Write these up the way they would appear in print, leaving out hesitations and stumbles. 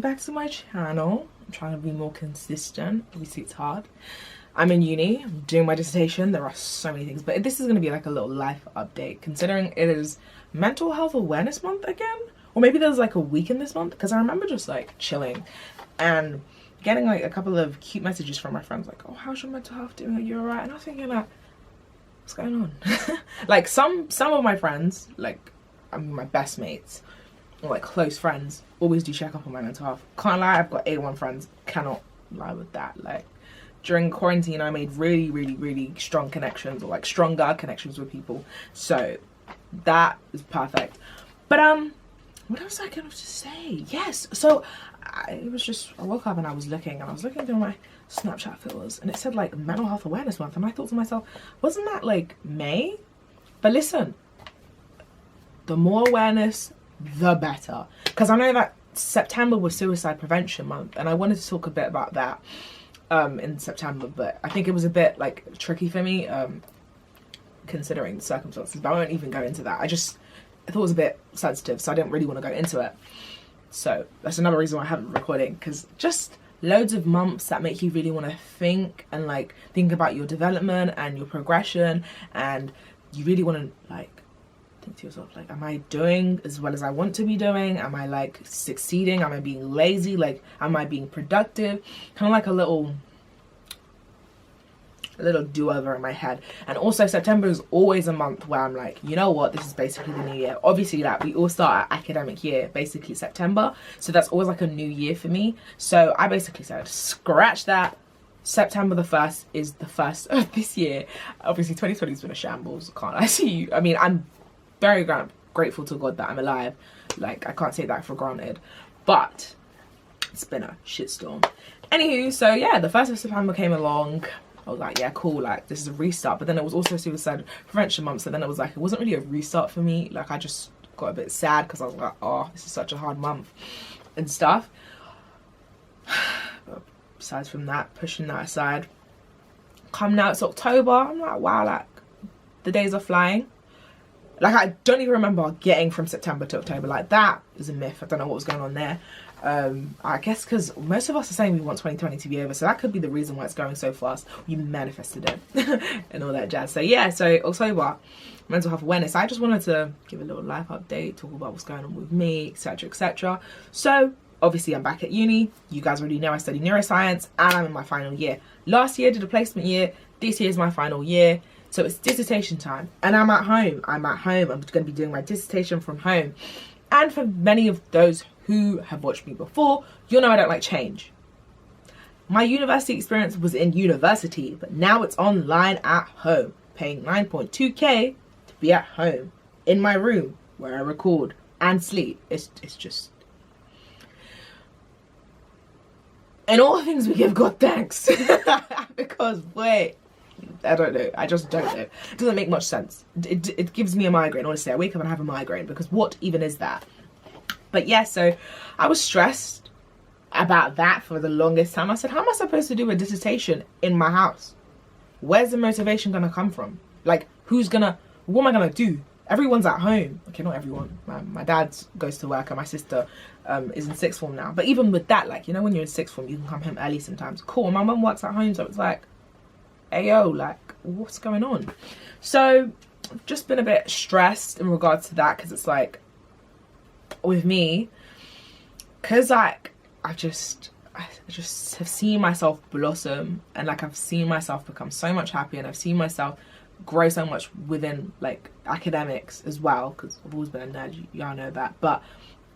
welcome back to my channel. I'm trying to be more consistent. Obviously it's hard. I'm in uni, I'm doing my dissertation. There are so many things, but this is going to be like a little life update considering it is mental health awareness month again, or maybe there's like a week in this month, because I remember just like chilling and getting like a couple of cute messages from my friends like, oh, how's your mental health doing, are you alright? And I was thinking like, what's going on? Like some of my friends, like I mean my best mates or like close friends, always do check up on my mental health. Can't lie, I've got A1 friends, cannot lie with that. Like during quarantine I made really strong connections, or like stronger connections with people, so that is perfect. But what else was I going to say? Yes, so I woke up and I was looking through my Snapchat filters and it said like mental health awareness month, and I thought to myself, wasn't that like May? But listen, the more awareness the better, because I know that September was suicide prevention month and I wanted to talk a bit about that in September, but I think it was a bit like tricky for me considering the circumstances, but I won't even go into that. I thought it was a bit sensitive, so I didn't really want to go into it. So that's another reason why I haven't been recording, because just loads of months that make you really want to think and like think about your development and your progression, and you really want to like think to yourself like, am I doing as well as I want to be doing? Am I like succeeding? Am I being lazy? Like, am I being productive? Kind of like a little do-over in my head. And also September is always a month where I'm like, you know what, this is basically the new year. Obviously like we all start our academic year basically September, so that's always like a new year for me. So I basically said, scratch that, September the 1st is the first of this year. Obviously 2020 has been a shambles, can't I see you? I mean, I'm very grateful to God that I'm alive, like I can't take that for granted, but it's been a shitstorm. Anywho, so yeah, the 1st of September came along. I was like, yeah, cool, like this is a restart. But then it was also suicide prevention month, so then it was like, it wasn't really a restart for me. Like I just got a bit sad because I was like, oh, this is such a hard month and stuff. But besides from that, pushing that aside, come now it's October, I'm like, wow, like the days are flying. Like I don't even remember getting from September to October. Like that is a myth. I don't know what was going on there. I guess because most of us are saying we want 2020 to be over, so that could be the reason why it's going so fast. We manifested it and all that jazz. So yeah, so October, mental health awareness. I just wanted to give a little life update, talk about what's going on with me, etc, etc. So obviously I'm back at uni. You guys already know I study neuroscience and I'm in my final year. Last year did a placement year, this year is my final year. So it's dissertation time and I'm at home. I'm going to be doing my dissertation from home. And for many of those who have watched me before, you'll know I don't like change. My university experience was in university, but now it's online at home, paying 9.2k to be at home in my room where I record and sleep. It's just, in all things we give God thanks. Because wait, I don't know, I just don't know. It doesn't make much sense. It gives me a migraine, honestly. I wake up and have a migraine because what even is that? But yeah, so I was stressed about that for the longest time. I said, how am I supposed to do a dissertation in my house? Where's the motivation gonna come from? Like, what am I gonna do? Everyone's at home. Okay, not everyone. My dad goes to work and my sister is in 6th form now. But even with that, like, you know, when you're in 6th form, you can come home early sometimes. Cool, my mum works at home, so it's like, ayo, like, what's going on? So I've just been a bit stressed in regards to that, because it's like, with me, because like I just have seen myself blossom, and like I've seen myself become so much happier, and I've seen myself grow so much within like academics as well, because I've always been a nerd, y'all know that, but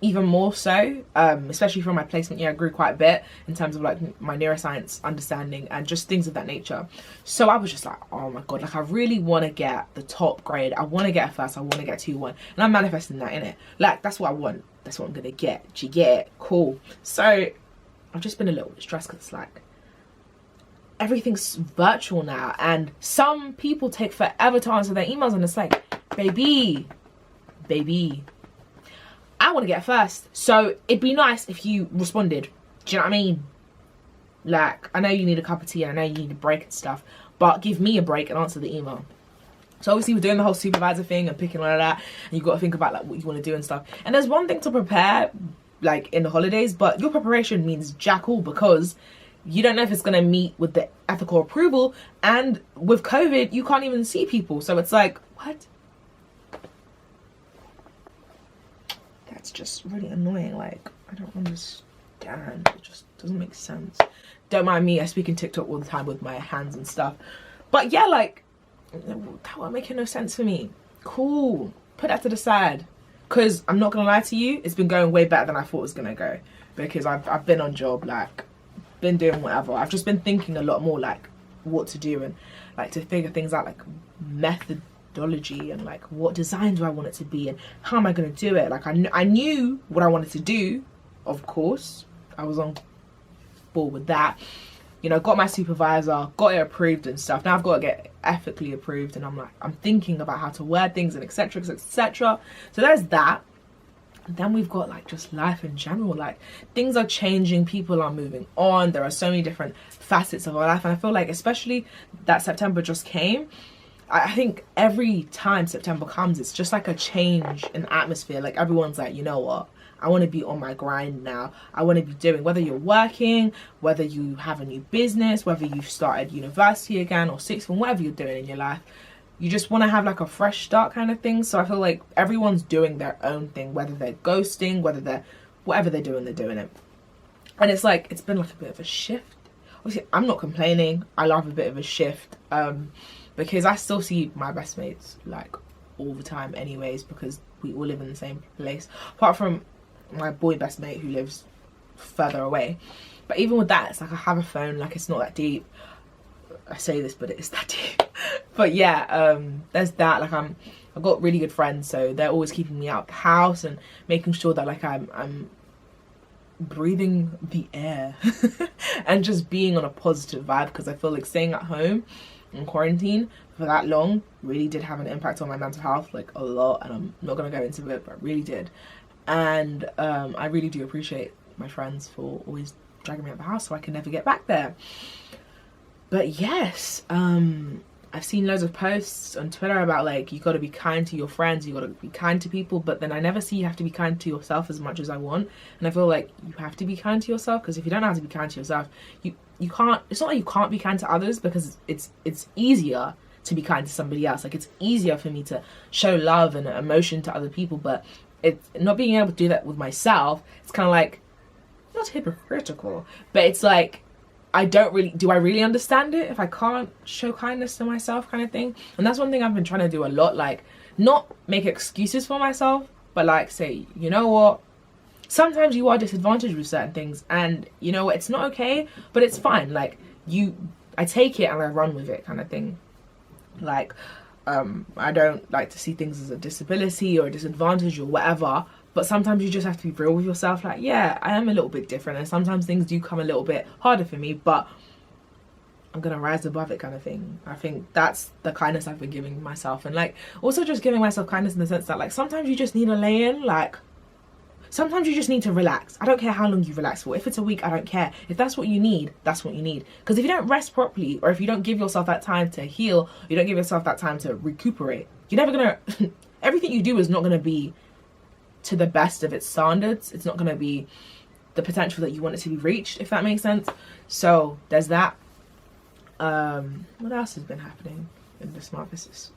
even more so, especially from my placement year, I grew quite a bit in terms of like my neuroscience understanding and just things of that nature. So I was just like, oh my god, like I really want to get the top grade. I want to get a first, I want to get 2-1, and I'm manifesting that, innit? Like that's what I want, that's what I'm gonna get. Do you get it? Cool. So I've just been a little bit stressed because it's like everything's virtual now, and some people take forever to answer their emails, and it's like, baby, I want to get first, so it'd be nice if you responded. Do you know what I mean? Like, I know you need a cup of tea, and I know you need a break and stuff, but give me a break and answer the email. So obviously we're doing the whole supervisor thing and picking all of that, and you've got to think about like what you want to do and stuff. And there's one thing to prepare like in the holidays, but your preparation means jack all, because you don't know if it's going to meet with the ethical approval, and with COVID you can't even see people, so it's like, what? That's just really annoying. Like, I don't understand, it just doesn't make sense. Don't mind me, I speak in TikTok all the time with my hands and stuff, but yeah, like, that won't make no sense for me. Cool, put that to the side, because I'm not gonna lie to you, it's been going way better than I thought it was gonna go, because I've been on job, like, been doing whatever. I've just been thinking a lot more, like, what to do, and like to figure things out, like methodology, and like what design do I want it to be, and how am I gonna do it. Like, I knew what I wanted to do, of course, I was on board with that, you know, got my supervisor, got it approved and stuff. Now I've got to get ethically approved, and I'm thinking about how to wear things, and etc, etc. So there's that. And then we've got like just life in general, like things are changing, people are moving on, there are so many different facets of our life, and I feel like, especially that September just came, I think every time September comes, it's just like a change in atmosphere. Like, everyone's like, you know what, I want to be on my grind now. I want to be doing, whether you're working, whether you have a new business, whether you've started university again, or sixth form, whatever you're doing in your life, you just want to have like a fresh start kind of thing. So I feel like everyone's doing their own thing, whether they're ghosting, whether they're, whatever they're doing it. And it's like, it's been like a bit of a shift. Obviously, I'm not complaining. I love a bit of a shift, because I still see my best mates like all the time anyways, because we all live in the same place, apart from my boy best mate who lives further away. But even with that, it's like I have a phone, like it's not that deep. I say this, but it is that deep. But yeah, there's that. Like, I've got really good friends, so they're always keeping me out the house and making sure that like I'm breathing the air and just being on a positive vibe, because I feel like staying at home in quarantine for that long really did have an impact on my mental health, like a lot, and I'm not gonna go into it, but it really did. And I really do appreciate my friends for always dragging me out the house so I can never get back there. But yes, I've seen loads of posts on Twitter about like, you got to be kind to your friends, you got to be kind to people, but then I never see you have to be kind to yourself as much as I want. And I feel like you have to be kind to yourself, because if you don't know how to be kind to yourself, you can't, it's not like you can't be kind to others, because it's easier to be kind to somebody else. Like, it's easier for me to show love and emotion to other people, but it's not being able to do that with myself. It's kind of like, not hypocritical, but it's like, do I really understand it if I can't show kindness to myself, kind of thing. And that's one thing I've been trying to do a lot, like, not make excuses for myself, but like say, you know what, sometimes you are disadvantaged with certain things, and you know what, it's not okay, but it's fine. Like, I take it and I run with it, kind of thing. Like, I don't like to see things as a disability or a disadvantage or whatever, but sometimes you just have to be real with yourself. Like, yeah, I am a little bit different, and sometimes things do come a little bit harder for me, but I'm gonna rise above it, kind of thing. I think that's the kindness I've been giving myself, and like also just giving myself kindness in the sense that like sometimes you just need to lay in, like sometimes you just need to relax. I don't care how long you relax for. If it's a week, I don't care. If that's what you need, that's what you need. Because if you don't rest properly, or if you don't give yourself that time to heal, you don't give yourself that time to recuperate, you're never gonna everything you do is not gonna be to the best of its standards. It's not going to be the potential that you want it to be reached, if that makes sense. So there's that. What else has been happening in this month? This is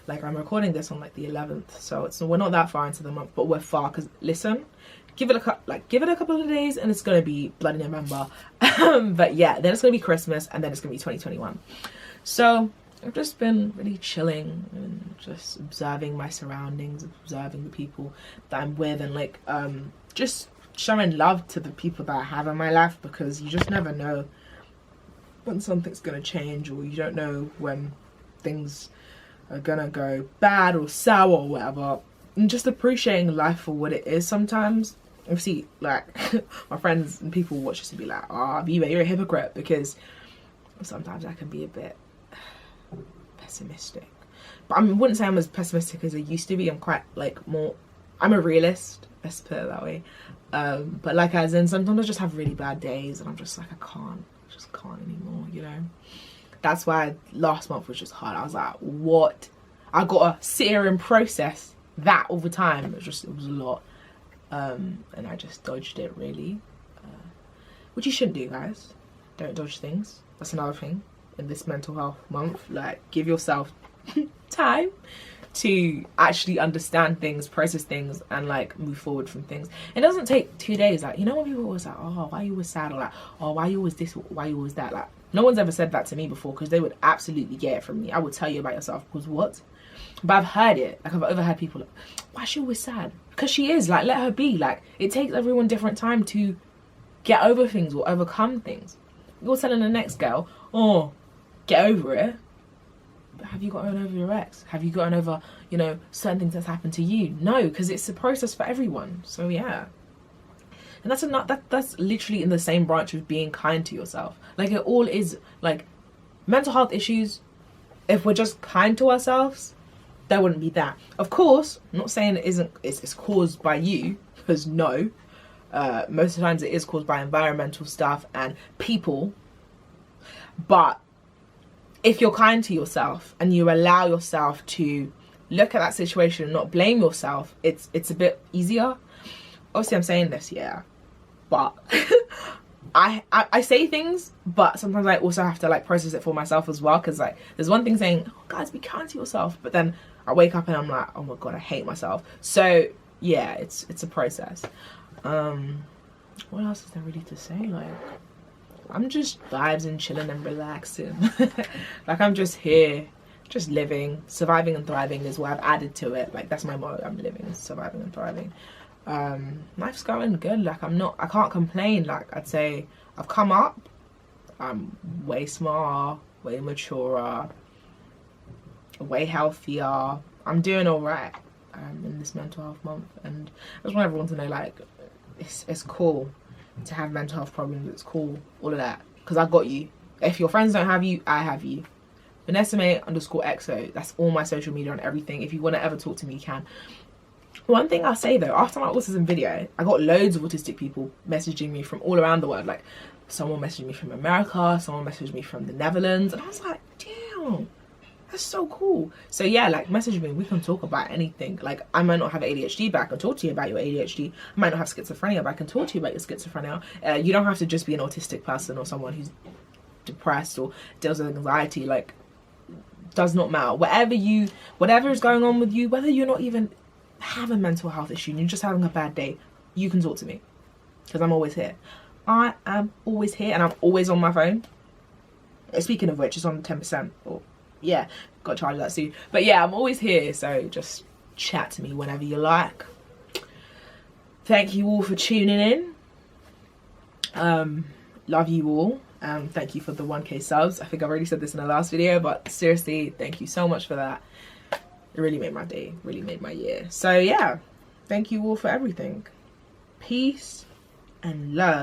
like, I'm recording this on like the 11th, so we're not that far into the month, but we're far, because listen, give it a couple of days and it's going to be bloody November. But yeah, then it's going to be Christmas, and then it's going to be 2021. So I've just been really chilling and just observing my surroundings, observing the people that I'm with, and like just showing love to the people that I have in my life, because you just never know when something's gonna change, or you don't know when things are gonna go bad or sour or whatever. And just appreciating life for what it is sometimes. Obviously, like my friends and people watch us and be like, "Ah, you're a hypocrite," because sometimes I can be a bit pessimistic, but I wouldn't say I'm as pessimistic as I used to be. I'm quite like more, I'm a realist, let's put it that way. But like, as in, sometimes I just have really bad days and I'm just like, I just can't anymore, you know. That's why last month was just hard. I was like, what? I gotta sit here and process that all the time. It was a lot. and I just dodged it, really, which you shouldn't do, guys. Don't dodge things. That's another thing in this mental health month. Like, give yourself time to actually understand things, process things, and like move forward from things. It doesn't take 2 days. Like, you know when people always like, oh, why you always sad, or like, oh, why you always this, why you always that. Like, no one's ever said that to me before, because they would absolutely get it from me. I would tell you about yourself, because what? But I've heard it. Like, I've overheard people like, why is she always sad? Because she is. Like, let her be. Like, it takes everyone different time to get over things or overcome things. You're telling the next girl, oh, get over it. But have you gotten over your ex? Have you gotten over, you know, certain things that's happened to you? No, because it's a process for everyone. So yeah. And that's literally in the same branch of being kind to yourself. Like, it all is, like, mental health issues, if we're just kind to ourselves, there wouldn't be that. Of course, I'm not saying it's caused by you, because no. Most of the times it is caused by environmental stuff and people. But if you're kind to yourself and you allow yourself to look at that situation and not blame yourself, it's a bit easier. Obviously, I'm saying this, yeah, but I say things, but sometimes I also have to like process it for myself as well, because like there's one thing saying, oh, guys, be kind to yourself, but then I wake up and I'm like, oh my god, I hate myself. So yeah, it's a process. What else is there really to say? Like, I'm just vibes and chilling and relaxing. Like, I'm just here, just living. Surviving and thriving is what I've added to it. Like, that's my motto. I'm living, surviving and thriving. Life's going good. Like, I can't complain. Like, I'd say I've come up. I'm way smarter, way maturer, way healthier. I'm doing all right in this mental health month, and I just want everyone to know, like, it's cool to have mental health problems. It's cool, all of that, because I got you. If your friends don't have you, I have you. Vanessa-May _exo. That's all my social media and everything. If you want to ever talk to me, you can. One thing I'll say though, after my autism video, I got loads of autistic people messaging me from all around the world. Like, someone messaged me from America, someone messaged me from the Netherlands, and I was like, damn, that's so cool. So yeah, like, message me, we can talk about anything. Like, I might not have ADHD, but I can talk to you about your ADHD. I might not have schizophrenia, but I can talk to you about your schizophrenia. You don't have to just be an autistic person or someone who's depressed or deals with anxiety. Like, does not matter. Whatever is going on with you, whether you're not even having a mental health issue and you're just having a bad day, you can talk to me, because I'm always here. I am always here, and I'm always on my phone. Speaking of which, it's on 10%, or yeah, got to charge that soon. But yeah, I'm always here, so just chat to me whenever you like. Thank you all for tuning in. Love you all. Thank you for the 1K subs. I think I've already said this in the last video, but seriously, thank you so much for that. It really made my day, really made my year. So yeah, thank you all for everything. Peace and love.